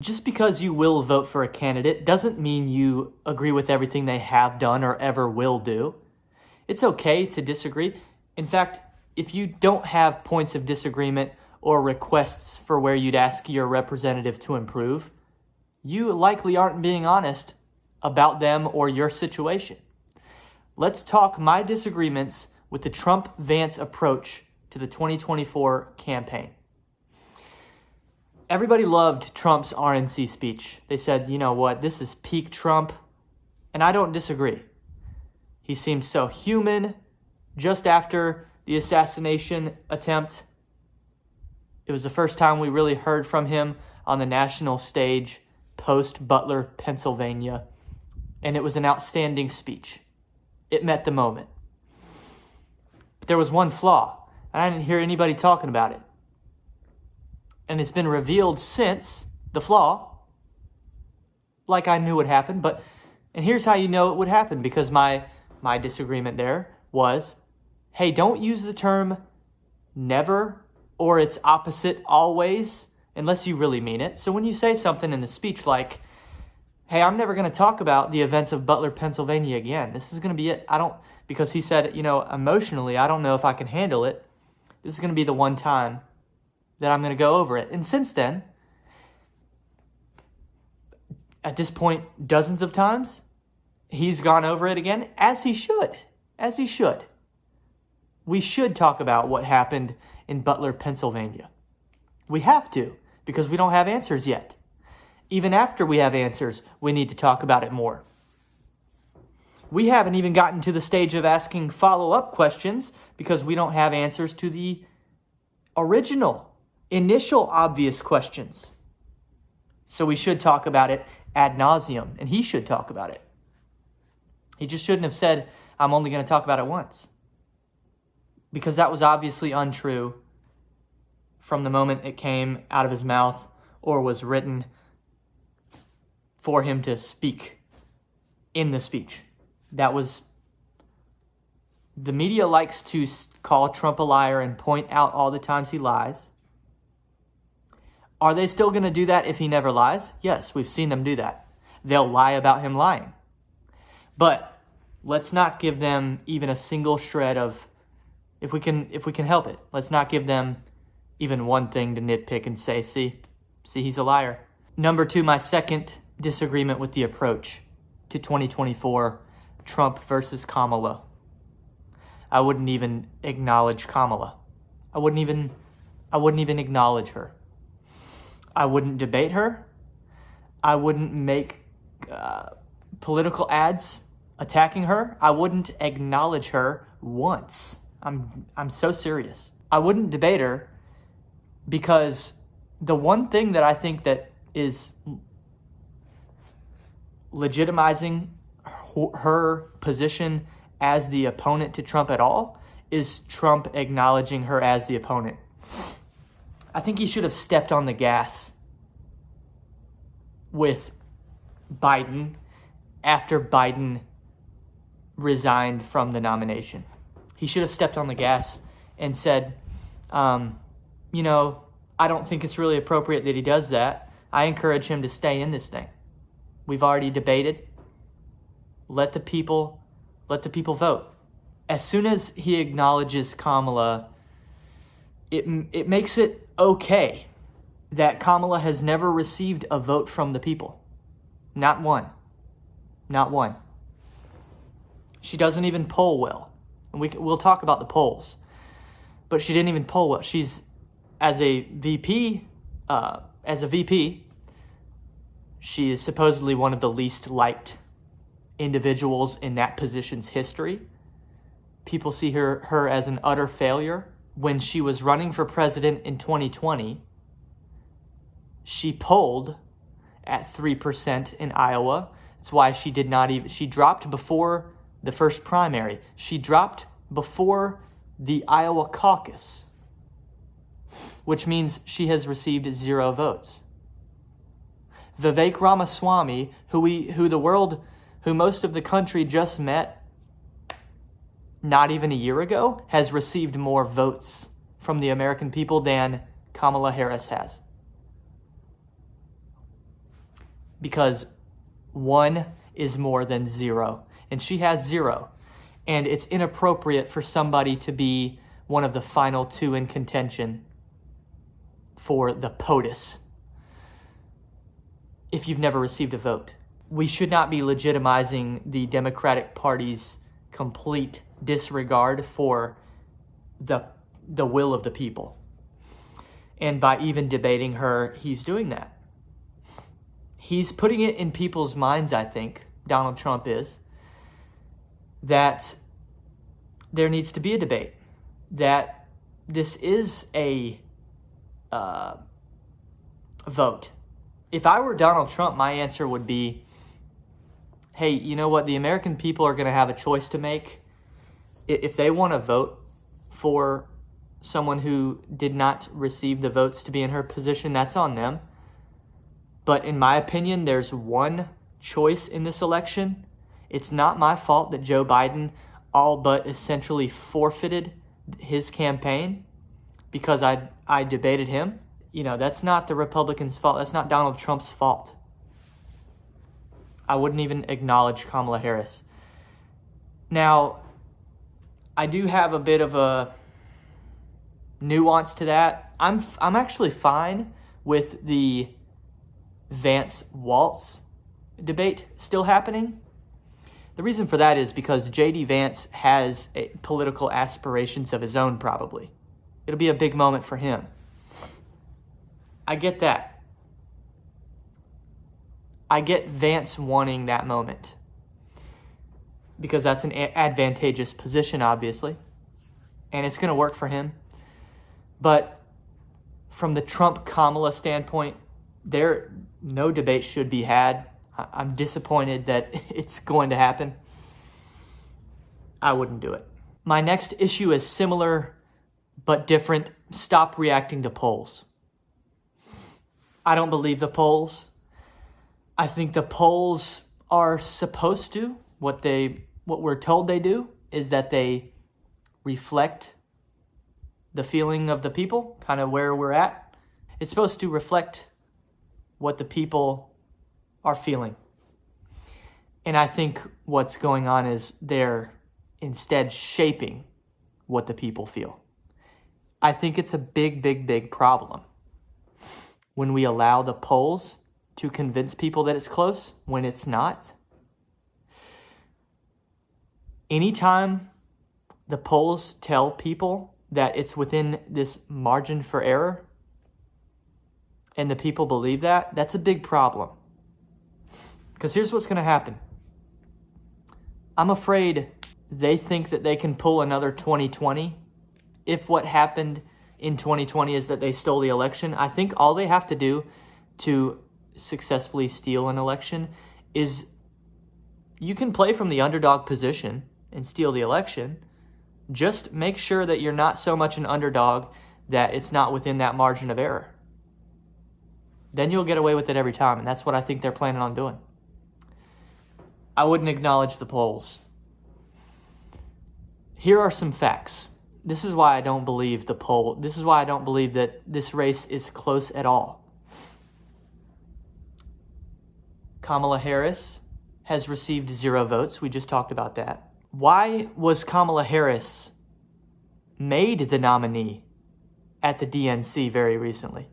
Just because you will vote for a candidate doesn't mean you agree with everything they have done or ever will do. It's okay to disagree. In fact, if you don't have points of disagreement or requests for where you'd ask your representative to improve, you likely aren't being honest about them or your situation. Let's talk my disagreements with the Trump-Vance approach to the 2024 campaign. Everybody loved Trump's RNC speech. They said, you know what, this is peak Trump, and I don't disagree. He seemed so human just after the assassination attempt. It was the first time we really heard from him on the national stage post-Butler, Pennsylvania, and it was an outstanding speech. It met the moment. But there was one flaw, and I didn't hear anybody talking about it. And it's been revealed since, the flaw, like I knew would happen, and here's how you know it would happen, because my disagreement there was, hey, don't use the term never or its opposite always unless you really mean it. So when you say something in the speech like, hey, I'm never going to talk about the events of Butler, Pennsylvania again. This is going to be it. Because he said, emotionally, I don't know if I can handle it. This is going to be the one time that I'm going to go over it. And since then, at this point, dozens of times, he's gone over it again, as he should. As he should. We should talk about what happened in Butler, Pennsylvania. We have to, because we don't have answers yet. Even after we have answers, we need to talk about it more. We haven't even gotten to the stage of asking follow-up questions because we don't have answers to the initial obvious questions. So we should talk about it ad nauseum, and he should talk about it. He just shouldn't have said, I'm only going to talk about it once. Because that was obviously untrue from the moment it came out of his mouth or was written for him to speak in the speech. The media likes to call Trump a liar and point out all the times he lies. Are they still going to do that if he never lies? Yes, we've seen them do that. They'll lie about him lying. But let's not give them even a single shred of, if we can help it, let's not give them even one thing to nitpick and say, see, he's a liar. Number 2, my second disagreement with the approach to 2024, Trump versus Kamala. I wouldn't even acknowledge Kamala. I wouldn't even acknowledge her. I wouldn't debate her. I wouldn't make political ads attacking her. I wouldn't acknowledge her once. I'm so serious. I wouldn't debate her because the one thing that I think that is legitimizing her position as the opponent to Trump at all is Trump acknowledging her as the opponent. I think he should have stepped on the gas with Biden after Biden resigned from the nomination. He should have stepped on the gas and said, I don't think it's really appropriate that he does that. I encourage him to stay in this thing. We've already debated. Let the people vote. As soon as he acknowledges Kamala, it makes it okay that Kamala has never received a vote from the people. Not one. Not one. She doesn't even poll well. And we'll talk about the polls. But she didn't even poll well. She's, as a VP, she is supposedly one of the least liked individuals in that position's history. People see her as an utter failure. When she was running for president in 2020, she polled at 3% in Iowa. That's why she dropped before the first primary. She dropped before the Iowa caucus, which means she has received 0 votes. Vivek Ramaswamy, who most of the country just met not even a year ago, has received more votes from the American people than Kamala Harris has. because 1 is more than 0, and she has 0. And it's inappropriate for somebody to be one of the final 2 in contention for the POTUS if you've never received a vote. We should not be legitimizing the Democratic Party's complete disregard for the will of the people. And by even debating her, he's doing that. He's putting it in people's minds, I think, Donald Trump is, that there needs to be a debate, that this is a vote. If I were Donald Trump, my answer would be, hey, you know what? The American people are going to have a choice to make. If they want to vote for someone who did not receive the votes to be in her position, that's on them. But in my opinion, there's one choice in this election. It's not my fault that Joe Biden all but essentially forfeited his campaign because I debated him. You know, that's not the Republicans' fault. That's not Donald Trump's fault. I wouldn't even acknowledge Kamala Harris. Now, I do have a bit of a nuance to that. I'm actually fine with the Vance Waltz debate still happening. The reason for that is because J.D. Vance has political aspirations of his own, probably. It'll be a big moment for him. I get that. I get Vance wanting that moment because that's an advantageous position, obviously, and it's going to work for him. But from the Trump-Kamala standpoint, no debate should be had. I'm disappointed that it's going to happen. I wouldn't do it. My next issue is similar but different. Stop reacting to polls. I don't believe the polls. I think the polls are supposed to, what we're told they do, is that they reflect the feeling of the people, kind of where we're at. It's supposed to reflect what the people are feeling. And I think what's going on is they're instead shaping what the people feel. I think it's a big, big, big problem when we allow the polls to convince people that it's close when it's not. Anytime the polls tell people that it's within this margin for error and the people believe that, that's a big problem. Because here's what's going to happen. I'm afraid they think that they can pull another 2020 if what happened in 2020 is that they stole the election. I think all they have to do to successfully steal an election is you can play from the underdog position and steal the election. Just make sure that you're not so much an underdog that it's not within that margin of error. Then you'll get away with it every time, and that's what I think they're planning on doing. I wouldn't acknowledge the polls. Here are some facts. This is why I don't believe the poll. This is why I don't believe that this race is close at all. Kamala Harris has received 0 votes. We just talked about that. Why was Kamala Harris made the nominee at the DNC very recently?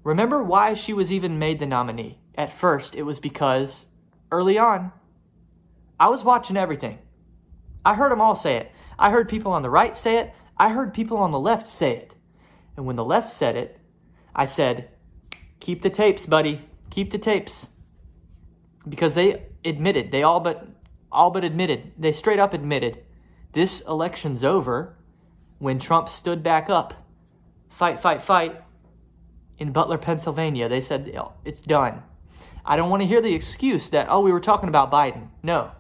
Remember why she was even made the nominee? At first, it was because early on, I was watching everything. I heard them all say it. I heard people on the right say it. I heard people on the left say it. And when the left said it, I said, keep the tapes, buddy. Keep the tapes. Because they admitted, they all but admitted, they straight up admitted, this election's over when Trump stood back up, fight, in Butler, Pennsylvania. They said, it's done. I don't want to hear the excuse that, we were talking about Biden. No.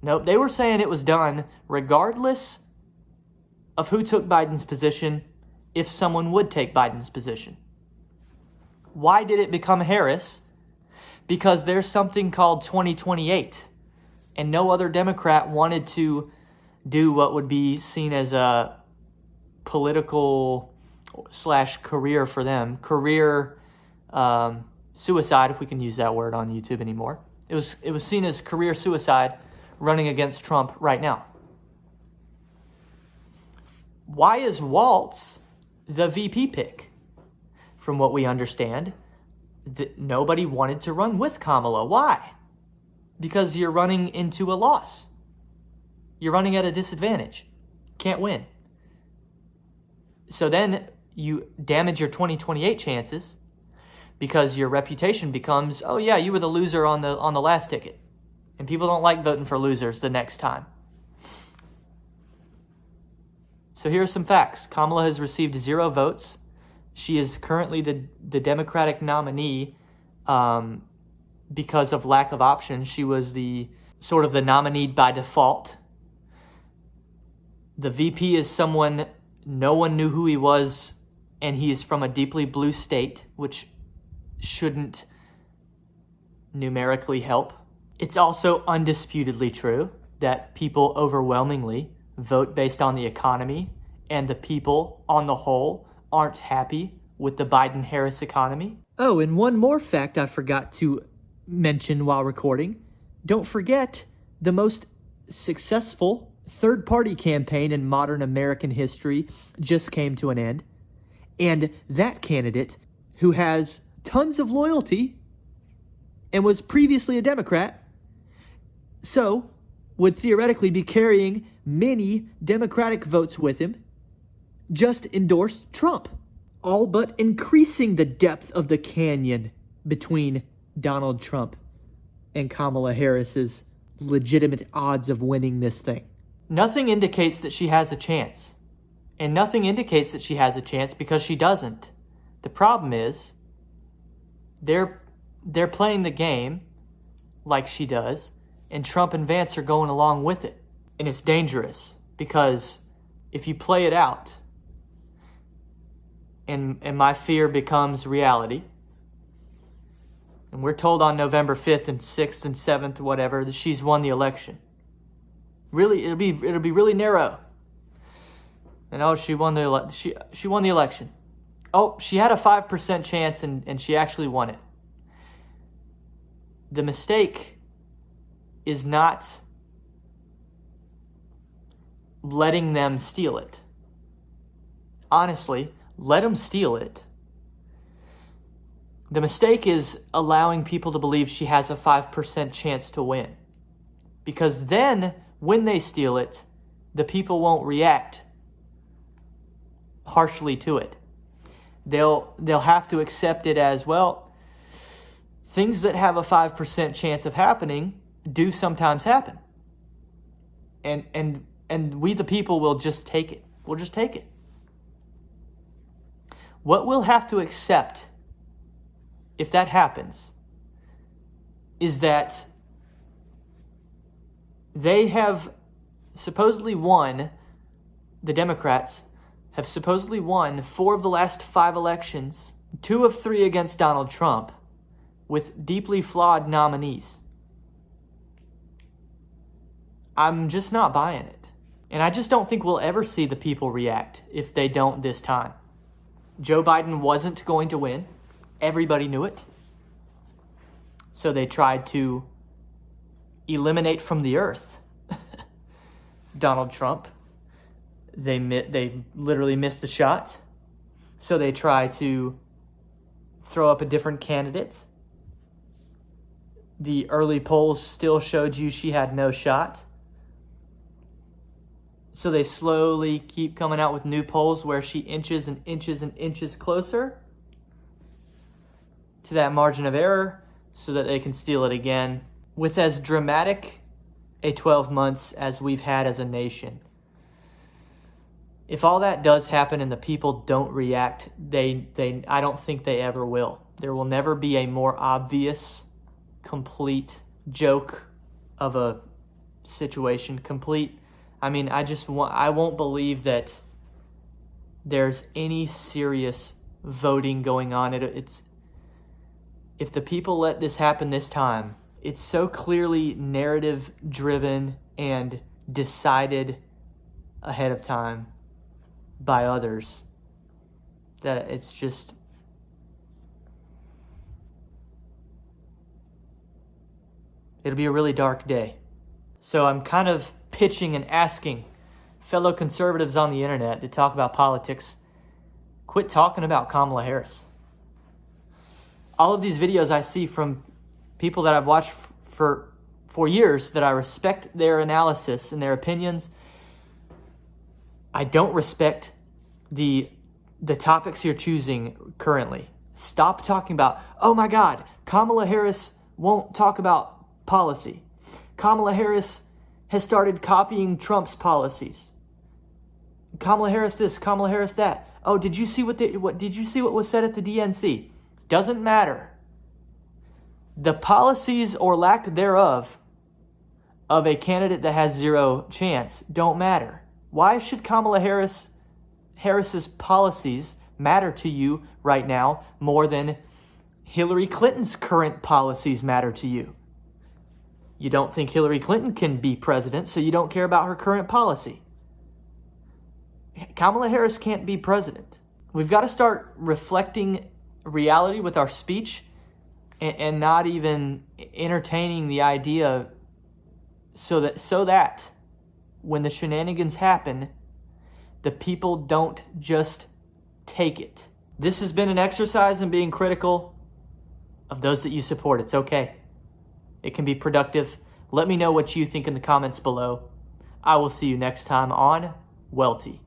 Nope, they were saying it was done regardless of who took Biden's position, if someone would take Biden's position. Why did it become Harris? Because there's something called 2028, and no other Democrat wanted to do what would be seen as a political / career for them, career suicide, if we can use that word on YouTube anymore. It was seen as career suicide running against Trump right now. Why is Waltz the VP pick? From what we understand, nobody wanted to run with Kamala. Why? Because you're running into a loss. You're running at a disadvantage. Can't win. So then you damage your 2028 chances because your reputation becomes, oh yeah, you were the loser on the last ticket. And people don't like voting for losers the next time. So here are some facts. Kamala has received 0 votes. She is currently the Democratic nominee because of lack of options. She was the nominee by default. The VP is someone no one knew who he was, and he is from a deeply blue state, which shouldn't numerically help. It's also undisputedly true that people overwhelmingly vote based on the economy, and the people on the whole aren't happy with the Biden-Harris economy. Oh, and one more fact I forgot to mention while recording. Don't forget, the most successful third-party campaign in modern American history just came to an end. And that candidate, who has tons of loyalty and was previously a Democrat, so would theoretically be carrying many Democratic votes with him, just endorsed Trump, all but increasing the depth of the canyon between Donald Trump and Kamala Harris's legitimate odds of winning this thing. Nothing indicates that she has a chance. And nothing indicates that she has a chance because she doesn't. The problem is, they're playing the game like she does, and Trump and Vance are going along with it. And it's dangerous because if you play it out, and my fear becomes reality, and we're told on November 5th and 6th and 7th, whatever, that she's won the election. Really, it'll be really narrow. And oh, she won the election. Oh, she had a 5% chance and she actually won it. The mistake is not letting them steal it. Honestly, let them steal it. The mistake is allowing people to believe she has a 5% chance to win. Because then, when they steal it, the people won't react harshly to it. They'll have to accept it as, well, things that have a 5% chance of happening do sometimes happen. And we the people will just take it. We'll just take it. What we'll have to accept if that happens is that they have supposedly won, the Democrats have supposedly won 4 of the last 5 elections, 2 of 3 against Donald Trump, with deeply flawed nominees. I'm just not buying it. And I just don't think we'll ever see the people react if they don't this time. Joe Biden wasn't going to win. Everybody knew it. So they tried to eliminate from the earth Donald Trump. They literally missed the shot. So they try to throw up a different candidate. The early polls still showed you she had no shot. So they slowly keep coming out with new polls where she inches and inches and inches closer to that margin of error so that they can steal it again with as dramatic a 12 months as we've had as a nation. If all that does happen and the people don't react, I don't think they ever will. There will never be a more obvious, complete joke of a situation. I won't believe that there's any serious voting going on. If the people let this happen this time, it's so clearly narrative driven and decided ahead of time by others that it's just, It'll be a really dark day. So I'm kind of pitching and asking fellow conservatives on the internet to talk about politics. Quit talking about Kamala Harris. All of these videos I see from people that I've watched for years, that I respect their analysis and their opinions. I don't respect the topics you're choosing currently. Stop talking about, oh my God, Kamala Harris won't talk about policy. Kamala Harris has started copying Trump's policies. Kamala Harris this, Kamala Harris that. Oh, did you see what was said at the DNC? Doesn't matter. The policies or lack thereof of a candidate that has zero chance don't matter. Why should Kamala Harris's policies matter to you right now more than Hillary Clinton's current policies matter to you? You don't think Hillary Clinton can be president, so you don't care about her current policy. Kamala Harris can't be president. We've got to start reflecting reality with our speech and not even entertaining the idea so that when the shenanigans happen, the people don't just take it. This has been an exercise in being critical of those that you support. It's okay. It can be productive. Let me know what you think in the comments below. I will see you next time on Welty.